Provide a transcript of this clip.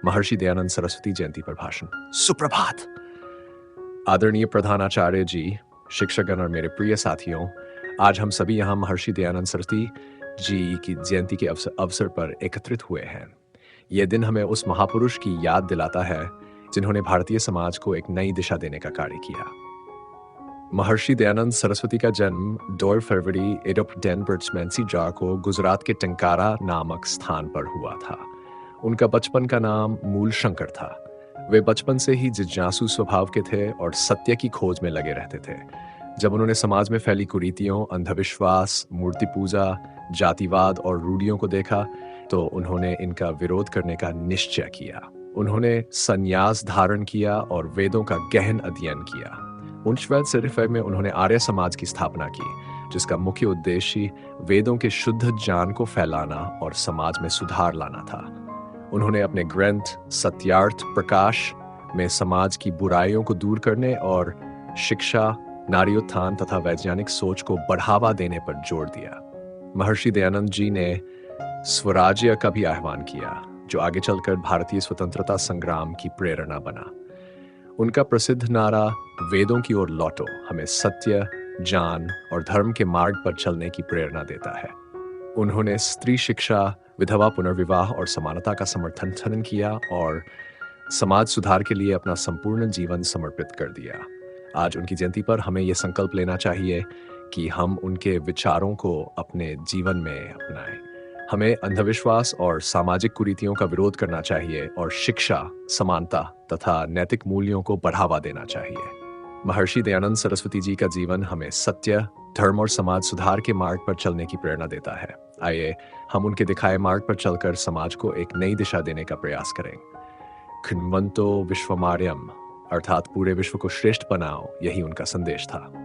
महर्षि दयानंद सरस्वती जयंती पर भाषण। सुप्रभात। आदरणीय प्रधानाचार्य जी, शिक्षकगण और मेरे प्रिय साथियों, आज हम सभी यहाँ महर्षि दयानंद सरस्वती जी की जयंती के अवसर पर एकत्रित हुए हैं। यह दिन हमें उस महापुरुष की याद दिलाता है जिन्होंने भारतीय समाज को एक नई दिशा देने का कार्य किया। महर्षि दयानंद सरस्वती का जन्म 2 फरवरी 1894 को गुजरात के टंकारा नामक स्थान पर हुआ था। उनका बचपन का नाम मूलशंकर था। वे बचपन से ही जिज्ञासु स्वभाव के थे और सत्य की खोज में लगे रहते थे। जब उन्होंने समाज में फैली कुरीतियों, अंधविश्वास, मूर्ति पूजा, जातिवाद और रूढ़ियों को देखा तो उन्होंने इनका विरोध करने का निश्चय किया। उन्होंने संन्यास धारण किया और वेदों का गहन अध्ययन किया। 1904 में उन्होंने आर्य समाज की स्थापना की, जिसका मुख्य उद्देश्य वेदों के शुद्ध ज्ञान को फैलाना और समाज में सुधार लाना था। उन्होंने अपने ग्रंथ सत्यार्थ प्रकाश में समाज की बुराइयों को दूर करने और शिक्षा, नारीउत्थान तथा वैज्ञानिक सोच को बढ़ावा देने पर जोर दिया। महर्षि दयानंद जी ने स्वराज्य का भी आह्वान किया, जो आगे चलकर भारतीय स्वतंत्रता संग्राम की प्रेरणा बना। उनका प्रसिद्ध नारा वेदों की ओर लौटो हमें सत्य, ज्ञान और धर्म के मार्ग पर चलने की प्रेरणा देता है। उन्होंने स्त्री शिक्षा, विधवा पुनर्विवाह और समानता का समर्थन किया और समाज सुधार के लिए अपना संपूर्ण जीवन समर्पित कर दिया। आज उनकी जयंती पर हमें यह संकल्प लेना चाहिए कि हम उनके विचारों को अपने जीवन में अपनाएं। हमें अंधविश्वास और सामाजिक कुरीतियों का विरोध करना चाहिए और शिक्षा, समानता तथा नैतिक मूल्यों को बढ़ावा देना चाहिए। महर्षि दयानंद सरस्वती जी का जीवन हमें सत्य, धर्म और समाज सुधार के मार्ग पर चलने की प्रेरणा देता है। आइए हम उनके दिखाए मार्ग पर चलकर समाज को एक नई दिशा देने का प्रयास करें। खिन्वन्तो विश्वमार्यम, अर्थात पूरे विश्व को श्रेष्ठ बनाओ, यही उनका संदेश था।